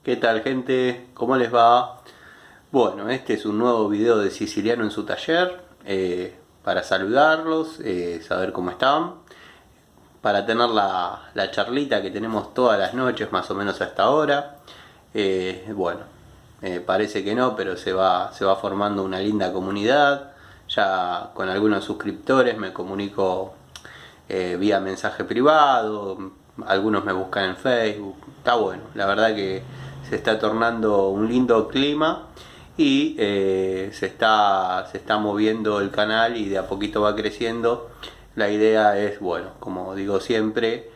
¿Qué tal, gente? ¿Cómo les va? Bueno, este es un nuevo video de Siciliano en su taller, para saludarlos, saber cómo están, para tener la charlita que tenemos todas las noches más o menos hasta ahora. Bueno, parece que no, pero se va formando una linda comunidad. Ya con algunos suscriptores me comunico vía mensaje privado, algunos me buscan en Facebook. Está bueno, la verdad que se está tornando un lindo clima y se está moviendo el canal y de a poquito va creciendo. La idea es, bueno, como digo siempre,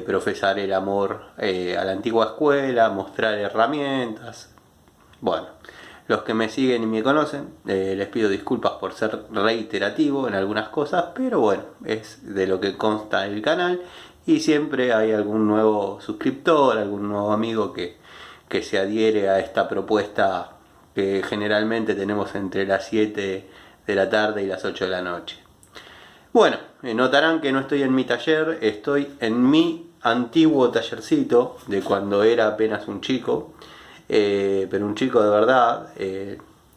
profesar el amor a la antigua escuela, mostrar herramientas. Bueno, los que me siguen y me conocen, les pido disculpas por ser reiterativo en algunas cosas, pero bueno, es de lo que consta el canal y siempre hay algún nuevo suscriptor, algún nuevo amigo que se adhiere a esta propuesta que generalmente tenemos entre las 7 de la tarde y las 8 de la noche. Bueno, notarán que no estoy en mi taller, estoy en mi antiguo tallercito de cuando era apenas un chico, pero un chico de verdad.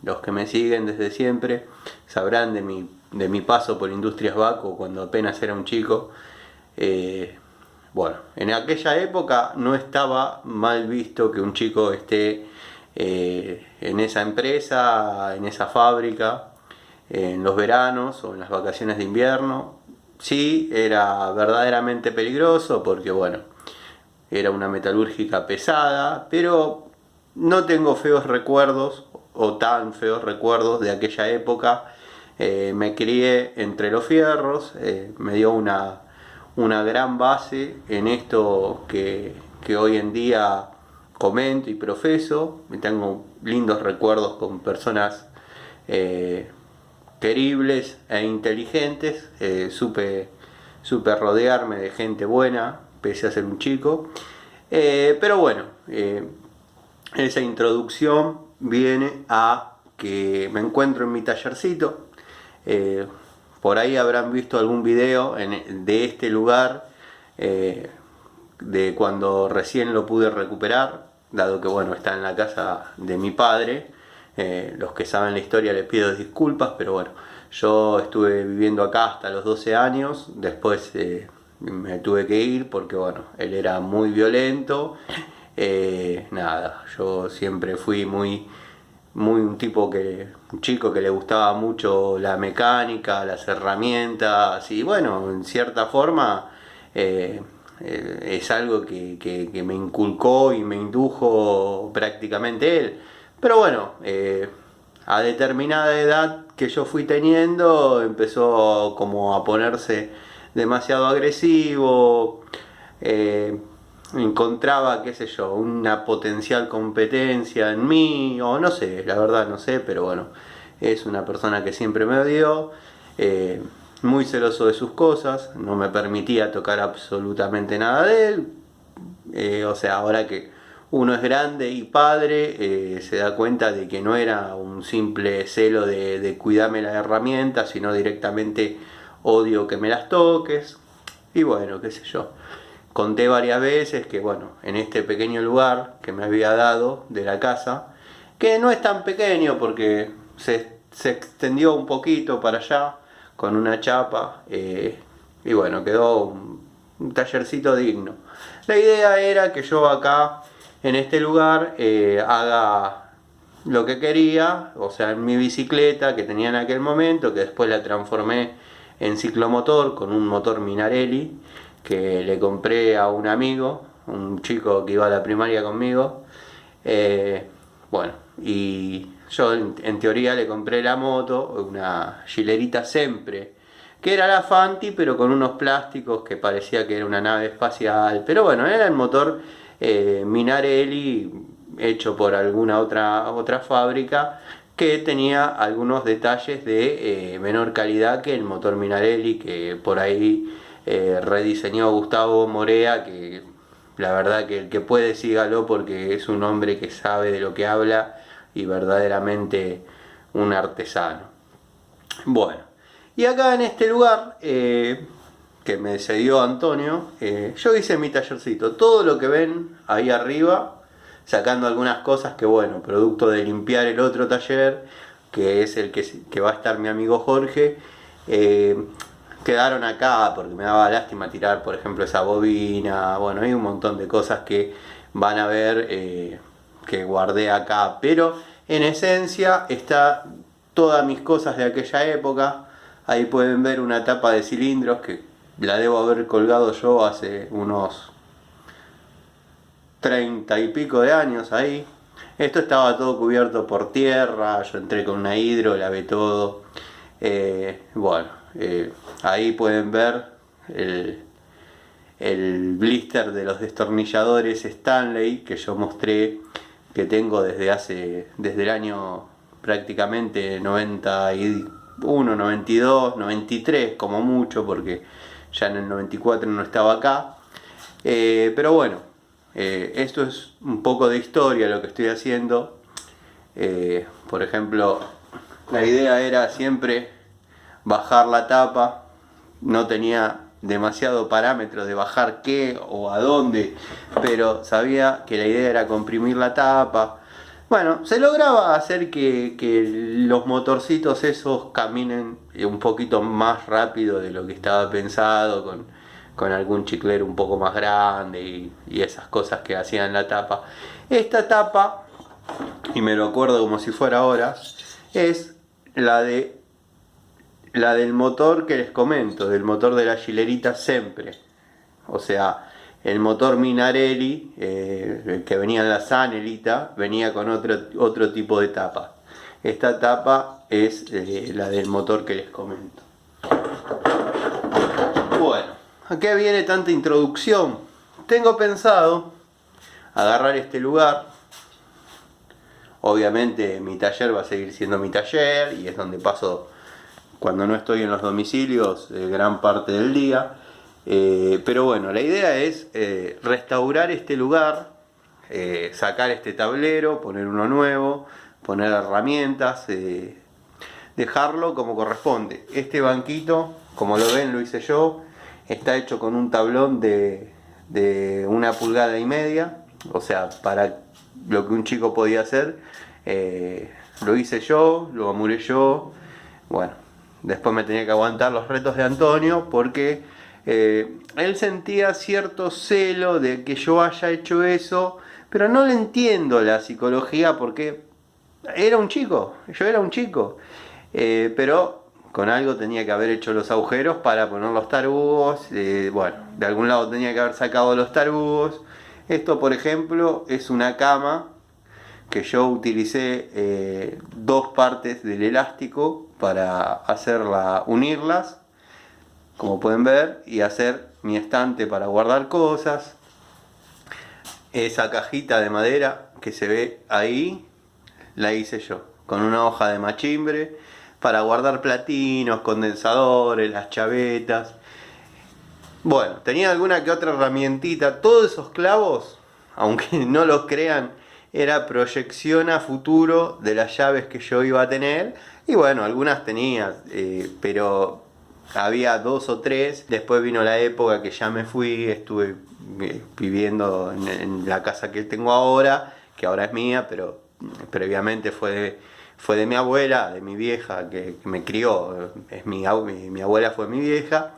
Los que me siguen desde siempre sabrán de mi paso por Industrias Baco cuando apenas era un chico. Bueno, en aquella época no estaba mal visto que un chico esté en esa empresa, en esa fábrica, en los veranos o en las vacaciones de invierno. Sí, era verdaderamente peligroso porque, bueno, era una metalúrgica pesada, pero no tengo feos recuerdos o tan feos recuerdos de aquella época. Me crié entre los fierros, me dio una gran base en esto que hoy en día comento y profeso. Tengo lindos recuerdos con personas queribles e inteligentes. Supe rodearme de gente buena, pese a ser un chico. Pero bueno, esa introducción viene a que me encuentro en mi tallercito. Por ahí habrán visto algún video de este lugar, de cuando recién lo pude recuperar, dado que bueno, está en la casa de mi padre. Los que saben la historia les pido disculpas, pero bueno, yo estuve viviendo acá hasta los 12 años, después me tuve que ir porque bueno, él era muy violento. Nada, yo siempre fui muy un chico que le gustaba mucho la mecánica, las herramientas y bueno, en cierta forma es algo que me inculcó y me indujo prácticamente él. Pero bueno, a determinada edad que yo fui teniendo empezó como a ponerse demasiado agresivo. Encontraba, qué sé yo, una potencial competencia en mí, o no sé, la verdad no sé, pero bueno, es una persona que siempre me odió, muy celoso de sus cosas, no me permitía tocar absolutamente nada de él. O sea, ahora que uno es grande y padre, se da cuenta de que no era un simple celo de cuidarme las herramientas, sino directamente odio que me las toques. Y bueno, qué sé yo. Conté varias veces que, bueno, en este pequeño lugar que me había dado de la casa, que no es tan pequeño porque se extendió un poquito para allá con una chapa, y bueno, quedó un tallercito digno. La idea era que yo acá, en este lugar, haga lo que quería, o sea, en mi bicicleta que tenía en aquel momento, que después la transformé en ciclomotor con un motor Minarelli que le compré a un amigo, un chico que iba a la primaria conmigo. Bueno, y yo en teoría le compré la moto, una Gilerita Sempre, que era la Fanti, pero con unos plásticos que parecía que era una nave espacial. Pero bueno, era el motor Minarelli, hecho por alguna otra fábrica, que tenía algunos detalles de menor calidad que el motor Minarelli, que por ahí rediseñó Gustavo Morea, que la verdad que el que puede sígalo porque es un hombre que sabe de lo que habla y verdaderamente un artesano. Bueno, y acá en este lugar que me cedió Antonio, yo hice mi tallercito. Todo lo que ven ahí arriba sacando algunas cosas que bueno, producto de limpiar el otro taller, que es el que va a estar mi amigo Jorge, quedaron acá porque me daba lástima tirar, por ejemplo, esa bobina. Bueno, hay un montón de cosas que van a ver que guardé acá, pero en esencia está todas mis cosas de aquella época. Ahí pueden ver una tapa de cilindros que la debo haber colgado yo hace unos 30 y pico de años ahí. Esto estaba todo cubierto por tierra, yo entré con una hidro, lavé todo. Bueno, ahí pueden ver el, el blister de los destornilladores Stanley que yo mostré, que tengo desde el año prácticamente 91, 92, 93 como mucho, porque ya en el 94 no estaba acá. Pero bueno, esto es un poco de historia lo que estoy haciendo. Por ejemplo, la idea era siempre bajar la tapa, no tenía demasiado parámetros de bajar qué o a dónde, pero sabía que la idea era comprimir la tapa. Bueno, se lograba hacer que los motorcitos esos caminen un poquito más rápido de lo que estaba pensado, con algún chiclero un poco más grande y esas cosas que hacían la tapa. Esta tapa, y me lo acuerdo como si fuera ahora, es la del motor que les comento, del motor de la Gilerita Sempre. O sea, el motor Minarelli, que venía en la Sanelita, venía con otro tipo de tapa. Esta tapa es la del motor que les comento. Bueno, ¿a qué viene tanta introducción? Tengo pensado agarrar este lugar. Obviamente mi taller va a seguir siendo mi taller y es donde paso, cuando no estoy en los domicilios, gran parte del día. Pero bueno, la idea es restaurar este lugar, sacar este tablero, poner uno nuevo, poner herramientas, dejarlo como corresponde. Este banquito, como lo ven, lo hice yo, está hecho con un tablón de 1,5 pulgadas, o sea, para lo que un chico podía hacer. Lo hice yo, lo amuré yo. Bueno, después me tenía que aguantar los retos de Antonio porque él sentía cierto celo de que yo haya hecho eso, pero no le entiendo la psicología porque era un chico, yo era un chico. Pero con algo tenía que haber hecho los agujeros para poner los tarugos. Bueno, de algún lado tenía que haber sacado los tarugos. Esto, por ejemplo, es una cama que yo utilicé dos partes del elástico para unirlas, como pueden ver, y hacer mi estante para guardar cosas. Esa cajita de madera que se ve ahí la hice yo, con una hoja de machimbre para guardar platinos, condensadores, las chavetas. Bueno, tenía alguna que otra herramientita. Todos esos clavos, aunque no los crean, era proyección a futuro de las llaves que yo iba a tener. Y bueno, algunas tenía, pero había 2 o 3. Después vino la época que ya me fui, estuve viviendo en la casa que tengo ahora, que ahora es mía, pero previamente fue de mi abuela, de mi vieja que me crió. Mi abuela fue mi vieja.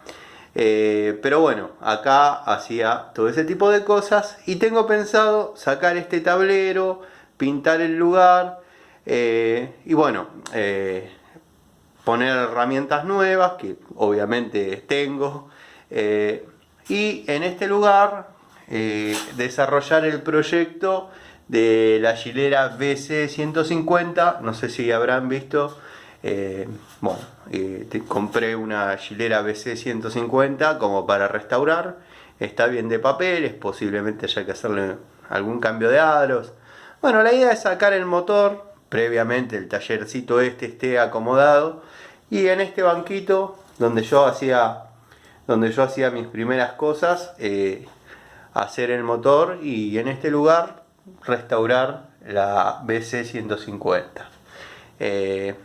Pero bueno, acá hacía todo ese tipo de cosas y tengo pensado sacar este tablero, pintar el lugar y bueno, poner herramientas nuevas que obviamente tengo, y en este lugar desarrollar el proyecto de la hilera BC150. No sé si habrán visto. Bueno, compré una hilera BC150 como para restaurar. Está bien de papeles, posiblemente haya que hacerle algún cambio de aros. Bueno, la idea es sacar el motor, previamente el tallercito esté acomodado, y en este banquito donde yo hacía mis primeras cosas, hacer el motor, y en este lugar restaurar la BC150.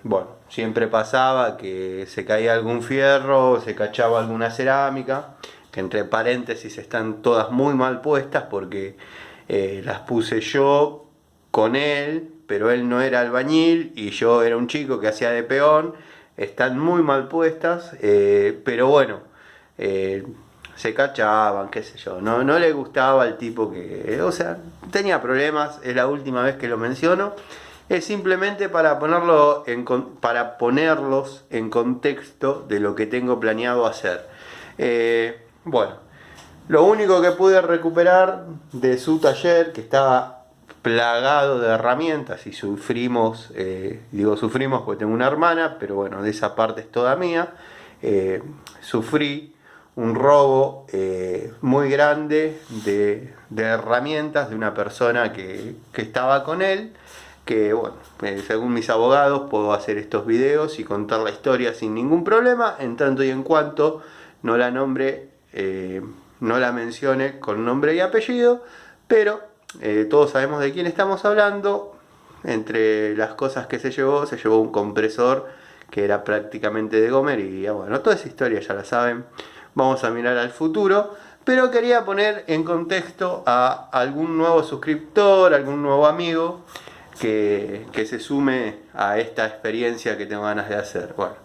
Bueno, siempre pasaba que se caía algún fierro, se cachaba alguna cerámica, que entre paréntesis están todas muy mal puestas porque las puse yo con él, pero él no era albañil y yo era un chico que hacía de peón. Están muy mal puestas, pero bueno, se cachaban, qué sé yo. No le gustaba al tipo que, o sea, tenía problemas, es la última vez que lo menciono. Es simplemente para para ponerlos en contexto de lo que tengo planeado hacer. Bueno, lo único que pude recuperar de su taller, que estaba plagado de herramientas y sufrimos, digo sufrimos porque tengo una hermana, pero bueno, de esa parte es toda mía, sufrí un robo muy grande de herramientas de una persona que estaba con él, que bueno, según mis abogados puedo hacer estos videos y contar la historia sin ningún problema, en tanto y en cuanto no la nombre, no la mencione con nombre y apellido, pero todos sabemos de quién estamos hablando. Entre las cosas que se llevó un compresor que era prácticamente de Gomer y bueno, toda esa historia ya la saben. Vamos a mirar al futuro, pero quería poner en contexto a algún nuevo suscriptor, algún nuevo amigo que se sume a esta experiencia que tengo ganas de hacer. Bueno,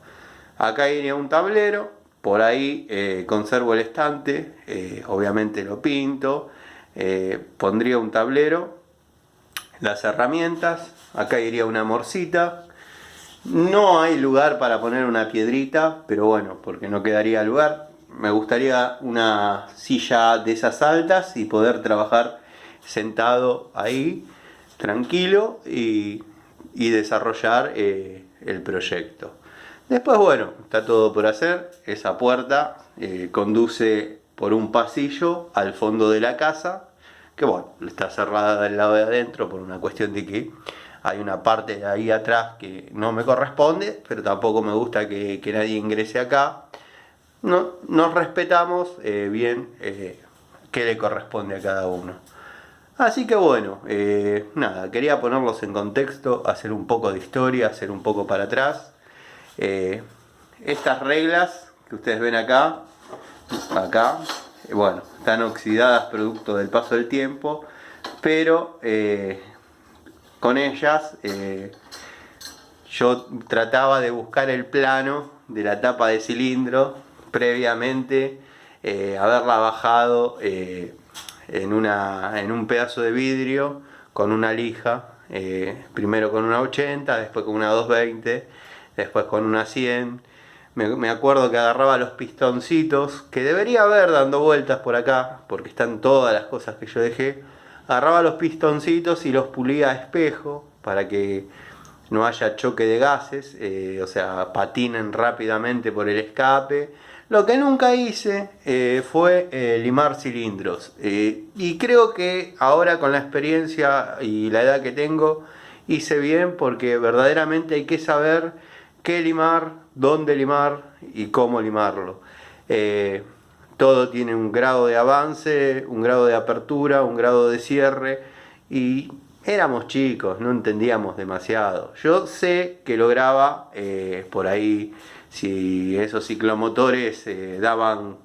acá iría un tablero, por ahí conservo el estante, obviamente lo pinto, pondría un tablero, las herramientas, acá iría una morcita. No hay lugar para poner una piedrita, pero bueno, porque no quedaría lugar. Me gustaría una silla de esas altas y poder trabajar sentado ahí, tranquilo, y desarrollar el proyecto. Después, bueno, está todo por hacer. Esa puerta conduce por un pasillo al fondo de la casa, que bueno, está cerrada del lado de adentro por una cuestión de que hay una parte de ahí atrás que no me corresponde, pero tampoco me gusta que nadie ingrese acá. No, nos respetamos bien qué le corresponde a cada uno. Así que bueno, nada, quería ponerlos en contexto, hacer un poco de historia, hacer un poco para atrás. Estas reglas que ustedes ven acá, bueno, están oxidadas producto del paso del tiempo, pero con ellas yo trataba de buscar el plano de la tapa de cilindro previamente, haberla bajado en un pedazo de vidrio con una lija, primero con una 80, después con una 220, después con una 100. Me acuerdo que agarraba los pistoncitos, que debería haber dando vueltas por acá, porque están todas las cosas que yo dejé. Agarraba los pistoncitos y los pulía a espejo para que no haya choque de gases, o sea, patinen rápidamente por el escape. Lo que nunca hice fue limar cilindros. Y creo que ahora con la experiencia y la edad que tengo, hice bien porque verdaderamente hay que saber qué limar, dónde limar y cómo limarlo. Todo tiene un grado de avance, un grado de apertura, un grado de cierre y éramos chicos, no entendíamos demasiado. Yo sé que lograba por ahí, si esos ciclomotores daban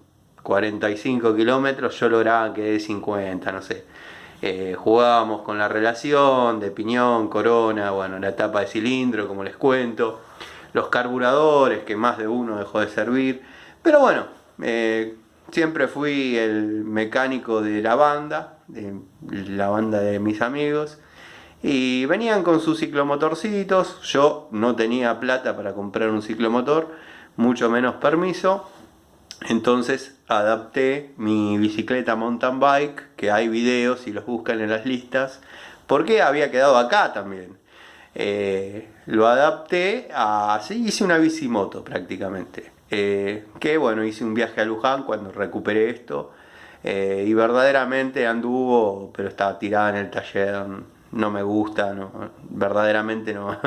45 kilómetros, yo lograba que dé 50, no sé. Jugábamos con la relación de piñón, corona, bueno, la tapa de cilindro, como les cuento, los carburadores, que más de uno dejó de servir. Pero bueno, siempre fui el mecánico de la banda de mis amigos. Y venían con sus ciclomotorcitos. Yo no tenía plata para comprar un ciclomotor, mucho menos permiso. Entonces adapté mi bicicleta mountain bike, que hay videos y los buscan en las listas, porque había quedado acá también. Lo adapté sí, hice una bicimoto prácticamente. Que bueno, hice un viaje a Luján cuando recuperé esto. Y verdaderamente anduvo, pero estaba tirada en el taller. No me gusta, no, verdaderamente no.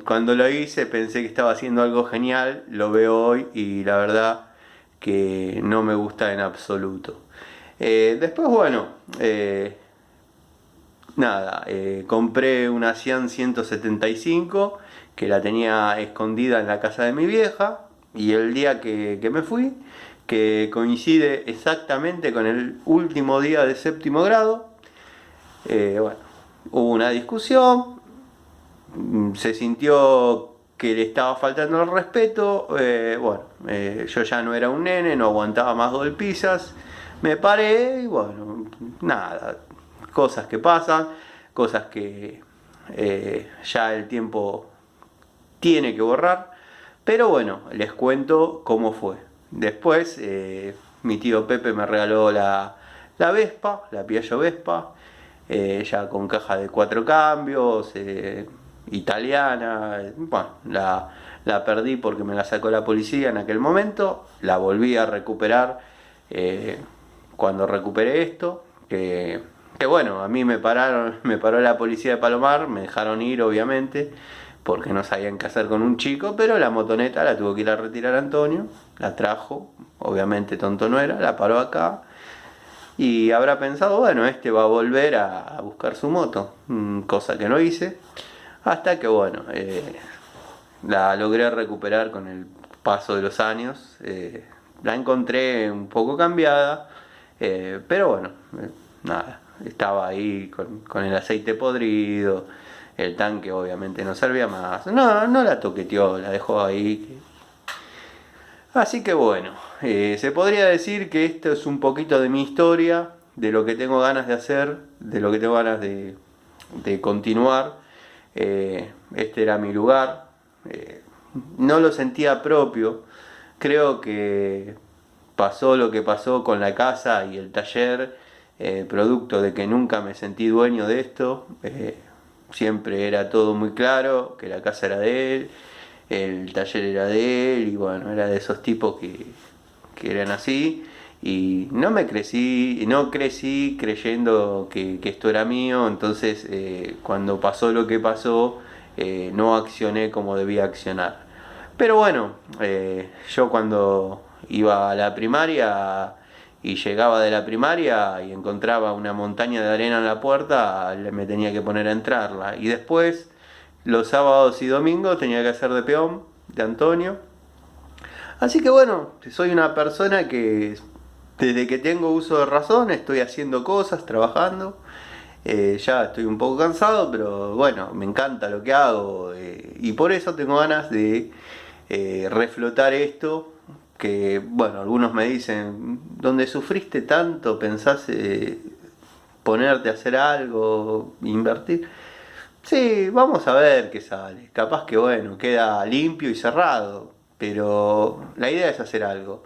Cuando lo hice pensé que estaba haciendo algo genial, lo veo hoy y la verdad que no me gusta en absoluto. Después, bueno, nada, compré una Cian 175 que la tenía escondida en la casa de mi vieja y el día que me fui, que coincide exactamente con el último día de séptimo grado, Bueno, hubo una discusión, se sintió que le estaba faltando el respeto, yo ya no era un nene, no aguantaba más golpizas, me paré y bueno, nada, cosas que pasan, cosas que ya el tiempo tiene que borrar, pero bueno, les cuento cómo fue. Después mi tío Pepe me regaló la Vespa, la Piaggio Vespa, ya con caja de 4 cambios, italiana. Bueno, la perdí porque me la sacó la policía en aquel momento, la volví a recuperar cuando recuperé esto, que bueno, a mí me paró la policía de Palomar, me dejaron ir obviamente, porque no sabían qué hacer con un chico, pero la motoneta la tuvo que ir a retirar Antonio, la trajo, obviamente tonto no era, la paró acá, y habrá pensado, bueno, este va a volver a buscar su moto, cosa que no hice, hasta que bueno, la logré recuperar con el paso de los años, la encontré un poco cambiada, pero bueno, nada, estaba ahí con el aceite podrido, el tanque obviamente no servía más, no la toqueteó, la dejó ahí. Así que bueno, se podría decir que esto es un poquito de mi historia, de lo que tengo ganas de hacer, de lo que tengo ganas de continuar. Este era mi lugar, no lo sentía propio, creo que pasó lo que pasó con la casa y el taller, producto de que nunca me sentí dueño de esto, siempre era todo muy claro, que la casa era de él, el taller era de él y bueno, era de esos tipos que eran así y no crecí creyendo que esto era mío, entonces cuando pasó lo que pasó no accioné como debía accionar. Pero bueno, yo cuando iba a la primaria y llegaba de la primaria y encontraba una montaña de arena en la puerta, me tenía que poner a entrarla. Y después, los sábados y domingos, tenía que hacer de peón, de Antonio. Así que bueno, soy una persona que desde que tengo uso de razón estoy haciendo cosas, trabajando. Ya estoy un poco cansado, pero bueno, me encanta lo que hago y por eso tengo ganas de reflotar esto. Que bueno, algunos me dicen, donde sufriste tanto, pensás ponerte a hacer algo, invertir. Sí, vamos a ver qué sale. Capaz que bueno, queda limpio y cerrado, pero la idea es hacer algo.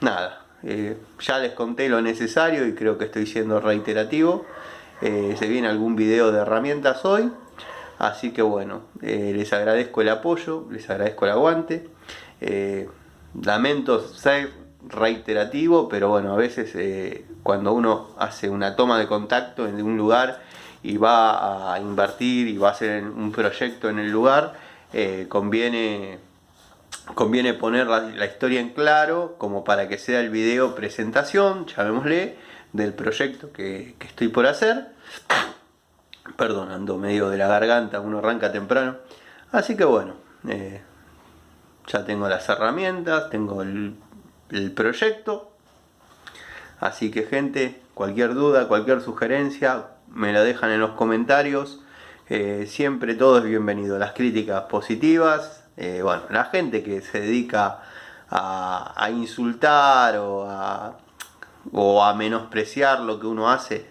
Nada, ya les conté lo necesario y creo que estoy siendo reiterativo. Se viene algún video de herramientas hoy, así que bueno, les agradezco el apoyo, les agradezco el aguante. Lamento ser reiterativo, pero bueno, a veces cuando uno hace una toma de contacto en un lugar y va a invertir y va a hacer un proyecto en el lugar, conviene poner la historia en claro como para que sea el video presentación, llamémosle, del proyecto que estoy por hacer. Perdón, ando medio de la garganta, uno arranca temprano. Así que bueno, ya tengo las herramientas, tengo el proyecto. Así que gente, cualquier duda, cualquier sugerencia, me la dejan en los comentarios. Siempre todo es bienvenido. Las críticas positivas. Bueno, la gente que se dedica a insultar o a menospreciar lo que uno hace,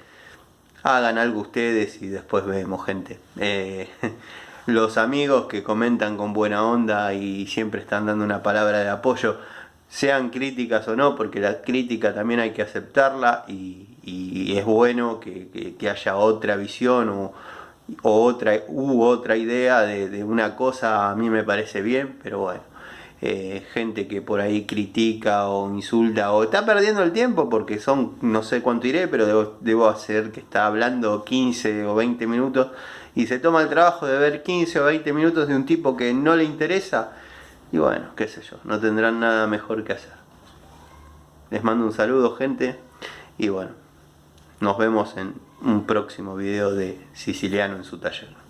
hagan algo ustedes y después vemos, gente. Los amigos que comentan con buena onda y siempre están dando una palabra de apoyo, sean críticas o no, porque la crítica también hay que aceptarla y es bueno que haya otra visión o otra idea de una cosa. A mí me parece bien, pero bueno, gente que por ahí critica o insulta o está perdiendo el tiempo porque son, no sé cuánto iré, pero debo hacer que está hablando 15 o 20 minutos y se toma el trabajo de ver 15 o 20 minutos de un tipo que no le interesa y bueno, qué sé yo, no tendrán nada mejor que hacer. Les mando un saludo, gente, y bueno, nos vemos en un próximo video de Siciliano en su taller.